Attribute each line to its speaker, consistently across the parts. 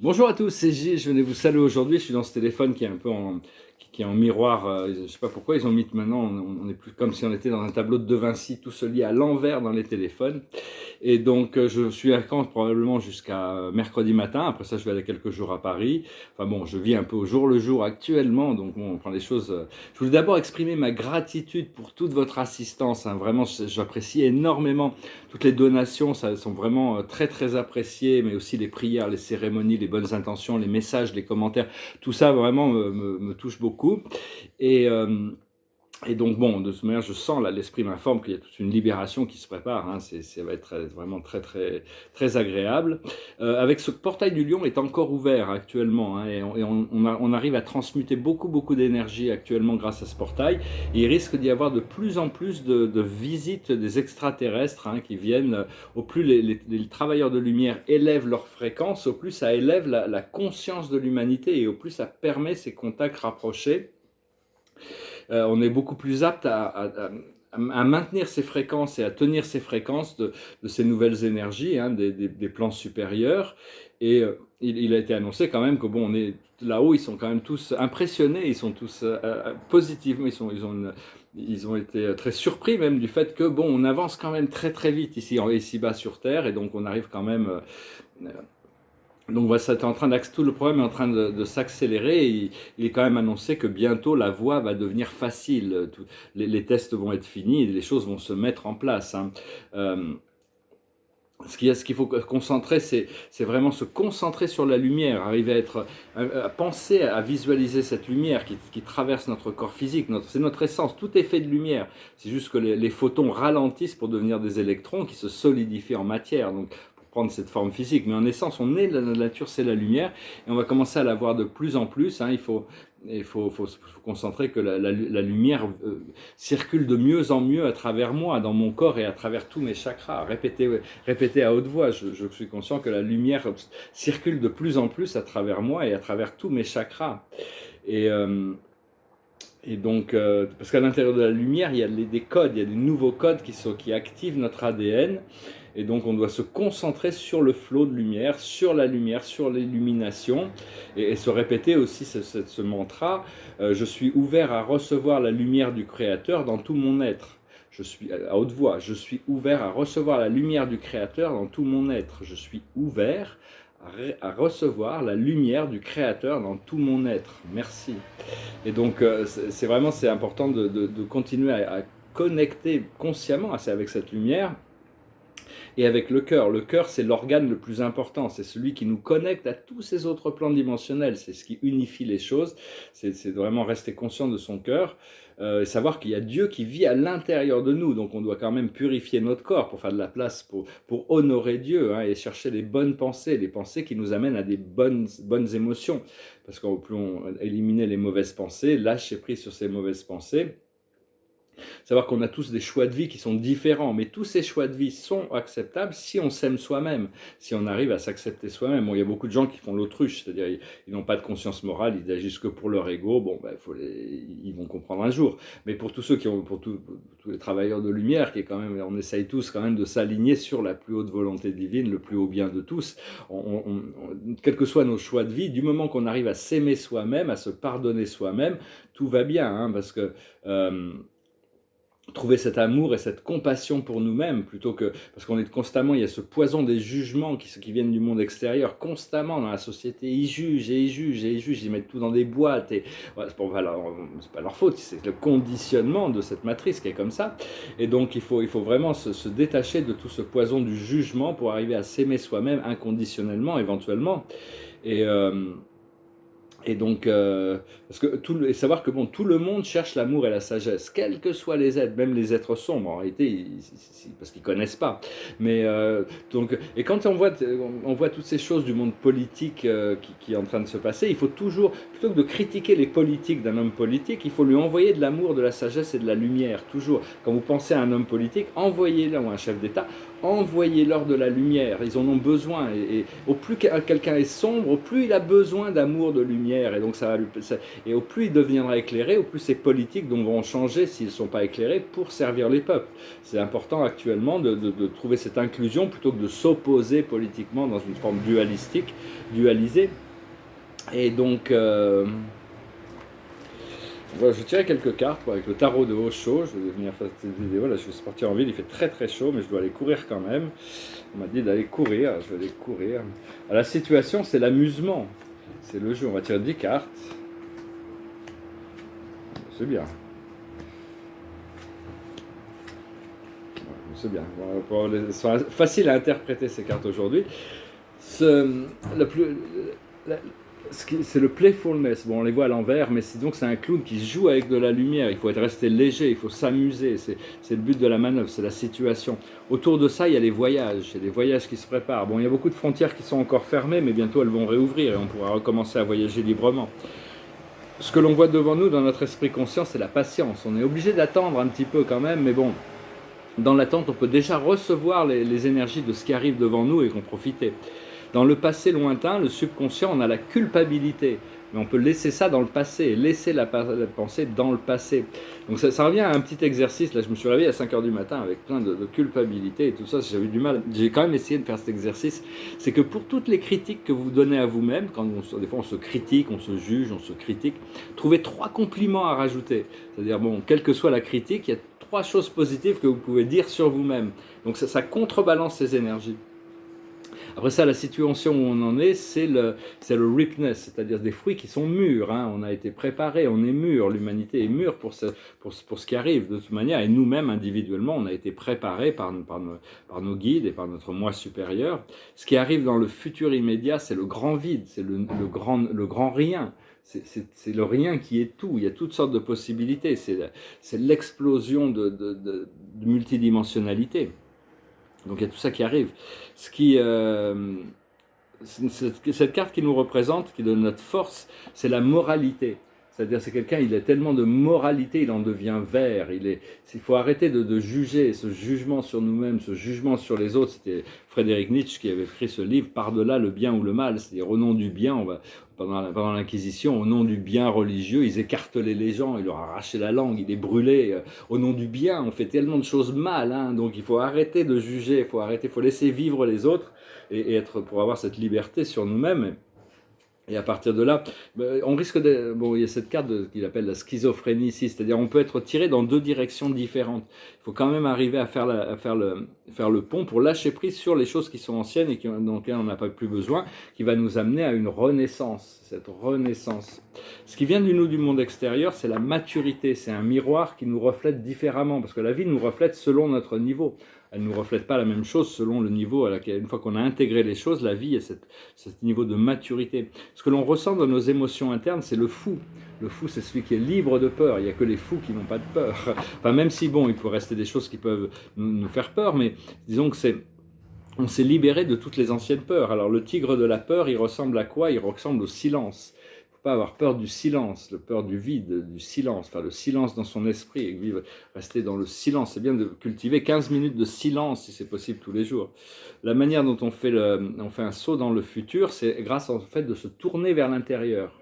Speaker 1: Bonjour à tous, c'est Gilles, je venais vous saluer aujourd'hui, je suis dans ce téléphone qui est un peu qui est en miroir, je ne sais pas pourquoi ils ont mis maintenant, on est plus comme si on était dans un tableau de De Vinci, tout se lit à l'envers dans les téléphones. Et donc je suis à Caen probablement jusqu'à mercredi matin, après ça je vais aller quelques jours à Paris. Enfin bon, je vis un peu au jour le jour actuellement, donc bon, on prend les choses. Je voulais d'abord exprimer ma gratitude pour toute votre assistance, hein. Vraiment j'apprécie énormément toutes les donations, ça sont vraiment très très appréciées, mais aussi les prières, les cérémonies, les bonnes intentions, les messages, les commentaires, tout ça vraiment me touche beaucoup. Et, euh, et donc bon, de toute manière, je sens là, l'esprit m'informe qu'il y a toute une libération qui se prépare, hein. Ça va être vraiment très très très agréable. Avec ce portail du Lion est encore ouvert actuellement, hein, on arrive à transmuter beaucoup d'énergie actuellement grâce à ce portail. Et il risque d'y avoir de plus en plus de visites des extraterrestres, hein, qui viennent. Au plus les travailleurs de lumière élèvent leur fréquence, au plus ça élève la conscience de l'humanité et au plus ça permet ces contacts rapprochés. On est beaucoup plus apte à maintenir ces fréquences et à tenir ces fréquences de ces nouvelles énergies, hein, des plans supérieurs. Et il a été annoncé quand même que bon, on est là-haut, ils sont quand même tous impressionnés, ils sont tous positivement, ils ont été très surpris même du fait que bon, on avance quand même très très vite ici-bas sur Terre, et donc on arrive quand même. Donc voilà, ça est en train tout le problème est en train de s'accélérer. Il est quand même annoncé que bientôt la voie va devenir facile. Les tests vont être finis et les choses vont se mettre en place, hein. Euh, ce qu'il faut concentrer, c'est vraiment se concentrer sur la lumière, arriver à penser, à visualiser cette lumière qui traverse notre corps physique. C'est notre essence, tout est fait de lumière. C'est juste que les photons ralentissent pour devenir des électrons qui se solidifient en matière. Donc, prendre cette forme physique, mais en essence, on est la nature, c'est la lumière, et on va commencer à la voir de plus en plus, hein. Faut se concentrer que la lumière circule de mieux en mieux à travers moi, dans mon corps et à travers tous mes chakras. Répétez à haute voix, je suis conscient que la lumière circule de plus en plus à travers moi et à travers tous mes chakras. Et, euh, et donc, parce qu'à l'intérieur de la lumière, il y a des codes, il y a des nouveaux codes qui activent notre ADN. Et donc, on doit se concentrer sur le flot de lumière, sur l'illumination, et se répéter aussi ce mantra, je suis ouvert à recevoir la lumière du Créateur dans tout mon être. Je suis à haute voix, je suis ouvert à recevoir la lumière du Créateur dans tout mon être. Je suis ouvert à recevoir la lumière du Créateur dans tout mon être. Merci. Et donc, c'est important de continuer à connecter consciemment avec cette lumière et avec le cœur. Le cœur, c'est l'organe le plus important, c'est celui qui nous connecte à tous ces autres plans dimensionnels, c'est ce qui unifie les choses, c'est vraiment rester conscient de son cœur, et savoir qu'il y a Dieu qui vit à l'intérieur de nous, donc on doit quand même purifier notre corps pour faire de la place, pour honorer Dieu, hein, et chercher les bonnes pensées, les pensées qui nous amènent à des bonnes émotions, parce qu'au plus on élimine les mauvaises pensées, lâcher prise sur ces mauvaises pensées, savoir qu'on a tous des choix de vie qui sont différents, mais tous ces choix de vie sont acceptables si on s'aime soi-même, si on arrive à s'accepter soi-même. Bon, il y a beaucoup de gens qui font l'autruche, c'est-à-dire ils n'ont pas de conscience morale, ils agissent que pour leur ego. Bon, ben, ils vont comprendre un jour. Mais pour tous ceux pour tous les travailleurs de lumière, qui est quand même, on essaye tous quand même de s'aligner sur la plus haute volonté divine, le plus haut bien de tous. Quels que soient nos choix de vie, du moment qu'on arrive à s'aimer soi-même, à se pardonner soi-même, tout va bien, hein, parce que trouver cet amour et cette compassion pour nous-mêmes, plutôt que, parce qu'on est constamment, il y a ce poison des jugements qui viennent du monde extérieur, constamment dans la société, ils jugent et ils jugent et ils jugent, ils mettent tout dans des boîtes, et voilà, c'est pas leur faute, c'est le conditionnement de cette matrice qui est comme ça. Et donc il faut vraiment se détacher de tout ce poison du jugement pour arriver à s'aimer soi-même inconditionnellement, éventuellement. Et et donc, parce que et savoir que bon, tout le monde cherche l'amour et la sagesse, quels que soient les êtres, même les êtres sombres, en réalité, parce qu'ils connaissent pas. Mais donc, et quand on voit toutes ces choses du monde politique qui est en train de se passer, il faut toujours, plutôt que de critiquer les politiques d'un homme politique, il faut lui envoyer de l'amour, de la sagesse et de la lumière, toujours. Quand vous pensez à un homme politique, envoyez-le, ou un chef d'État, envoyez-leur de la lumière, ils en ont besoin. Et au plus quelqu'un est sombre, au plus il a besoin d'amour, de lumière. lumière, et donc et au plus il deviendra éclairé, au plus ces politiques vont changer s'ils ne sont pas éclairés pour servir les peuples. C'est important actuellement de trouver cette inclusion plutôt que de s'opposer politiquement dans une forme dualisée. Et donc, voilà, je tirais quelques cartes avec le tarot de Osho. Je vais venir faire cette vidéo. Là, je vais sortir en ville. Il fait très très chaud, mais je dois aller courir quand même. On m'a dit d'aller courir. Je vais aller courir. La situation, c'est l'amusement. C'est le jeu. On va tirer 10 cartes. C'est bien. C'est bien. C'est facile à interpréter ces cartes aujourd'hui. C'est le playfulness. Bon, on les voit à l'envers, mais donc c'est un clown qui joue avec de la lumière. Il faut rester léger, il faut s'amuser. C'est le but de la manœuvre, c'est la situation. Autour de ça, il y a les voyages. Il y a des voyages qui se préparent. Bon, il y a beaucoup de frontières qui sont encore fermées, mais bientôt elles vont réouvrir et on pourra recommencer à voyager librement. Ce que l'on voit devant nous dans notre esprit conscient, c'est la patience. On est obligé d'attendre un petit peu quand même, mais bon, dans l'attente, on peut déjà recevoir les énergies de ce qui arrive devant nous et en profiter. Dans le passé lointain, le subconscient, on a la culpabilité. Mais on peut laisser ça dans le passé, laisser la pensée dans le passé. Donc ça revient à un petit exercice. Là, je me suis réveillé à 5h du matin avec plein de culpabilité et tout ça. J'ai eu du mal. J'ai quand même essayé de faire cet exercice. C'est que pour toutes les critiques que vous donnez à vous-même, quand des fois on se critique, on se juge, on se critique, trouvez 3 compliments à rajouter. C'est-à-dire, bon, quelle que soit la critique, il y a 3 choses positives que vous pouvez dire sur vous-même. Donc ça contrebalance ces énergies. Après ça, la situation où on en est, c'est le ripeness, c'est-à-dire des fruits qui sont mûrs. Hein. On a été préparé, on est mûr, l'humanité est mûre pour ce qui arrive de toute manière. Et nous-mêmes, individuellement, on a été préparés par nos guides et par notre moi supérieur. Ce qui arrive dans le futur immédiat, c'est le grand vide, c'est le grand rien. C'est le rien qui est tout. Il y a toutes sortes de possibilités. C'est l'explosion de multidimensionnalité. Donc il y a tout ça qui arrive. Cette carte qui nous représente, qui donne notre force, c'est la moralité. C'est-à-dire c'est quelqu'un, il a tellement de moralité, il en devient vert. Il faut arrêter de juger, ce jugement sur nous-mêmes, ce jugement sur les autres. C'était Frédéric Nietzsche qui avait écrit ce livre, Par-delà le bien ou le mal. C'est-à-dire au nom du bien, pendant l'Inquisition, au nom du bien religieux, ils écartelaient les gens, ils leur arrachaient la langue, ils les brûlaient. Au nom du bien, on fait tellement de choses mal. Hein, donc il faut arrêter de juger, il faut laisser vivre les autres et pour avoir cette liberté sur nous-mêmes. Et à partir de là, on risque de... Bon, il y a cette carte qu'il appelle la schizophrénie ici, c'est-à-dire on peut être tiré dans 2 directions différentes. Il faut quand même arriver à faire le pont pour lâcher prise sur les choses qui sont anciennes et dont on n'a pas plus besoin, qui va nous amener à une renaissance, cette renaissance. Ce qui vient du monde extérieur, c'est la maturité, c'est un miroir qui nous reflète différemment, parce que la vie nous reflète selon notre niveau. Elle ne nous reflète pas la même chose selon le niveau à laquelle, une fois qu'on a intégré les choses, la vie est ce niveau de maturité. Ce que l'on ressent dans nos émotions internes, c'est le fou. Le fou, c'est celui qui est libre de peur. Il n'y a que les fous qui n'ont pas de peur. Enfin, même si, bon, il peut rester des choses qui peuvent nous faire peur, mais disons que on s'est libéré de toutes les anciennes peurs. Alors, le tigre de la peur, il ressemble à quoi? Il ressemble au silence. Pas avoir peur du silence, peur du vide, du silence, enfin le silence dans son esprit, et rester dans le silence. C'est bien de cultiver 15 minutes de silence si c'est possible tous les jours. La manière dont on fait un saut dans le futur, c'est grâce au fait de se tourner vers l'intérieur.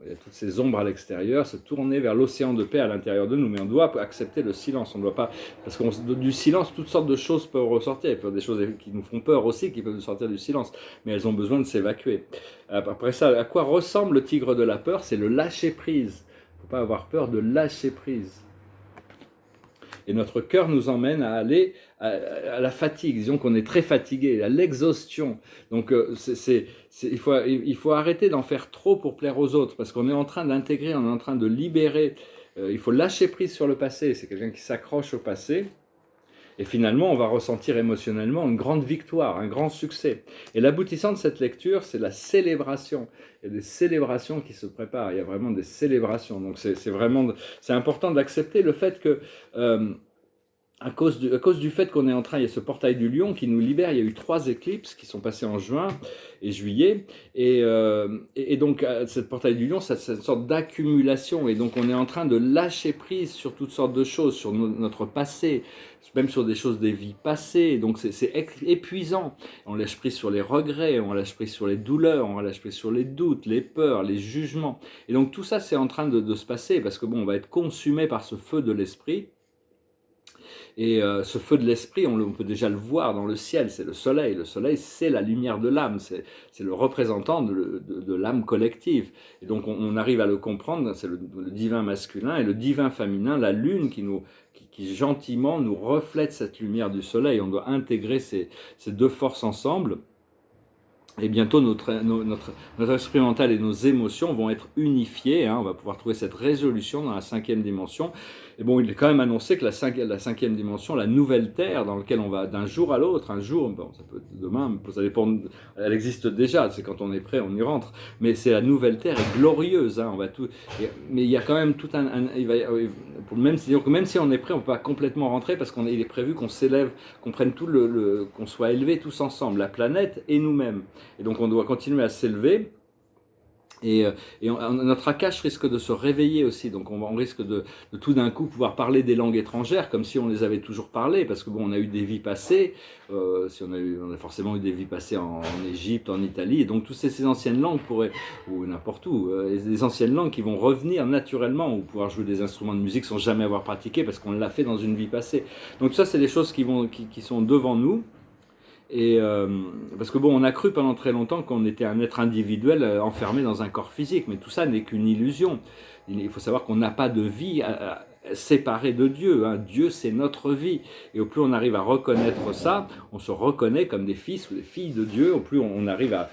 Speaker 1: Il y a toutes ces ombres à l'extérieur, se tourner vers l'océan de paix à l'intérieur de nous, mais on doit accepter le silence, on ne doit pas, parce que du silence, toutes sortes de choses peuvent ressortir, il peut y avoir des choses qui nous font peur aussi, qui peuvent sortir du silence, mais elles ont besoin de s'évacuer. Après ça, à quoi ressemble le tigre de la peur? C'est le lâcher-prise. Il ne faut pas avoir peur de lâcher prise. Et notre cœur nous emmène à aller à la fatigue, disons qu'on est très fatigué, à l'exhaustion. Donc il faut arrêter d'en faire trop pour plaire aux autres, parce qu'on est en train d'intégrer, on est en train de libérer. Il faut lâcher prise sur le passé, c'est quelqu'un qui s'accroche au passé. Et finalement, on va ressentir émotionnellement une grande victoire, un grand succès. Et l'aboutissant de cette lecture, c'est la célébration. Il y a des célébrations qui se préparent, il y a vraiment des célébrations. Donc c'est important d'accepter le fait que à cause du fait qu'on est en train, il y a ce portail du lion qui nous libère. Il y a eu 3 éclipses qui sont passées en juin et juillet. Et donc, cette portail du lion, c'est une sorte d'accumulation. Et donc, on est en train de lâcher prise sur toutes sortes de choses, sur notre passé, même sur des choses des vies passées. Donc, c'est épuisant. On lâche prise sur les regrets, on lâche prise sur les douleurs, on lâche prise sur les doutes, les peurs, les jugements. Et donc, tout ça, c'est en train de se passer parce que bon, on va être consumé par ce feu de l'esprit. Et ce feu de l'esprit, on peut déjà le voir dans le ciel, c'est le soleil. Le soleil, c'est la lumière de l'âme, c'est le représentant de l'âme collective. Et donc on arrive à le comprendre, c'est le divin masculin et le divin féminin, la lune qui gentiment nous reflète cette lumière du soleil. On doit intégrer ces 2 forces ensemble. Et bientôt, notre esprit mental et nos émotions vont être unifiés. Hein, on va pouvoir trouver cette résolution dans la 5e dimension. Et bon, il est quand même annoncé que la 5e dimension, la nouvelle Terre, dans laquelle on va d'un jour à l'autre, un jour, bon, ça peut être demain, ça dépend, elle existe déjà, c'est quand on est prêt, on y rentre. Mais c'est la nouvelle Terre est glorieuse. Hein, mais il y a quand même tout même si on est prêt, on ne peut pas complètement rentrer parce qu'il est prévu qu'on s'élève, qu'on prenne qu'on soit élevés tous ensemble, la planète et nous-mêmes. Et donc on doit continuer à s'élever. Et notre Akash risque de se réveiller aussi, donc on risque de tout d'un coup pouvoir parler des langues étrangères comme si on les avait toujours parlé, parce que bon, on a eu des vies passées, on a forcément eu des vies passées en Égypte, en Italie, et donc toutes ces anciennes langues pourraient, ou n'importe où, des anciennes langues qui vont revenir naturellement, ou pouvoir jouer des instruments de musique sans jamais avoir pratiqué, parce qu'on l'a fait dans une vie passée. Donc ça, c'est des choses qui sont devant nous. Et parce que bon, on a cru pendant très longtemps qu'on était un être individuel enfermé dans un corps physique, mais tout ça n'est qu'une illusion. Il faut savoir qu'on n'a pas de vie séparée de Dieu. Hein. Dieu, c'est notre vie. Et au plus on arrive à reconnaître ça, on se reconnaît comme des fils ou des filles de Dieu, au plus on arrive à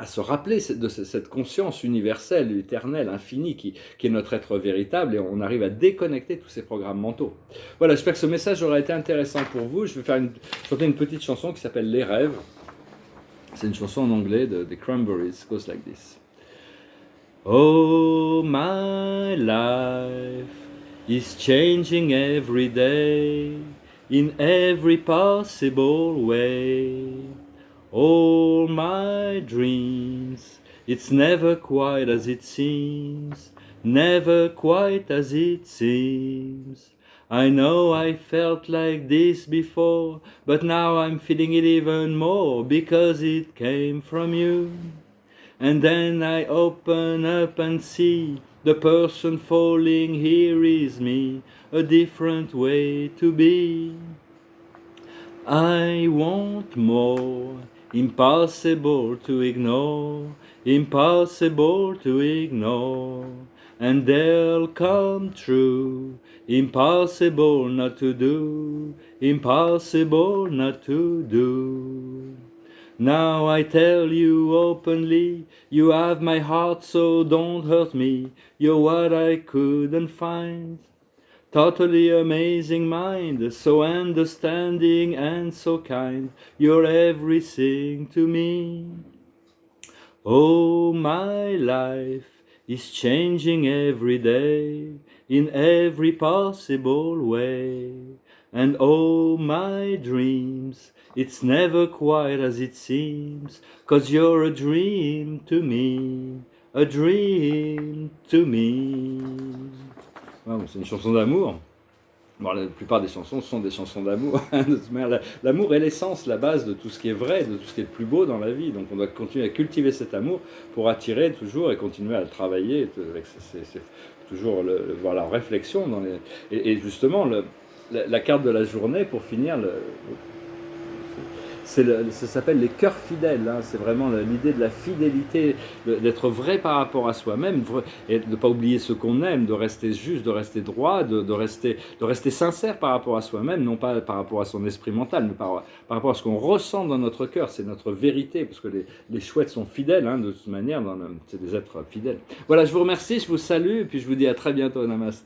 Speaker 1: se rappeler de cette conscience universelle, éternelle, infinie, qui est notre être véritable, et on arrive à déconnecter tous ces programmes mentaux. Voilà, j'espère que ce message aura été intéressant pour vous. Je vais chanter une petite chanson qui s'appelle « Les rêves ». C'est une chanson en anglais des Cranberries. It goes like this. Oh, my life is changing every day, in every possible way. All my dreams, it's never quite as it seems, never quite as it seems. I know I felt like this before, but now I'm feeling it even more, because it came from you. And then I open up and see, the person falling here is me, a different way to be. I want more, impossible to ignore, impossible to ignore, and they'll come true, impossible not to do, impossible not to do. Now I tell you openly, you have my heart, so don't hurt me, you're what I couldn't find. Totally amazing mind, so understanding and so kind, you're everything to me. Oh, my life is changing every day, in every possible way. And oh, my dreams, it's never quite as it seems, 'cause you're a dream to me, a dream to me. Wow, c'est une chanson d'amour. Bon, la plupart des chansons sont des chansons d'amour. L'amour est l'essence, la base de tout ce qui est vrai, de tout ce qui est le plus beau dans la vie. Donc on doit continuer à cultiver cet amour pour attirer toujours et continuer à le travailler. C'est toujours voir la réflexion. Et justement, la carte de la journée, pour finir, ça s'appelle les cœurs fidèles. Hein. C'est vraiment l'idée de la fidélité, d'être vrai par rapport à soi-même, et de ne pas oublier ce qu'on aime, de rester juste, de rester droit, de rester sincère par rapport à soi-même, non pas par rapport à son esprit mental, mais par rapport à ce qu'on ressent dans notre cœur. C'est notre vérité, parce que les chouettes sont fidèles, hein, de toute manière, c'est des êtres fidèles. Voilà, je vous remercie, je vous salue, et puis je vous dis à très bientôt. Namaste.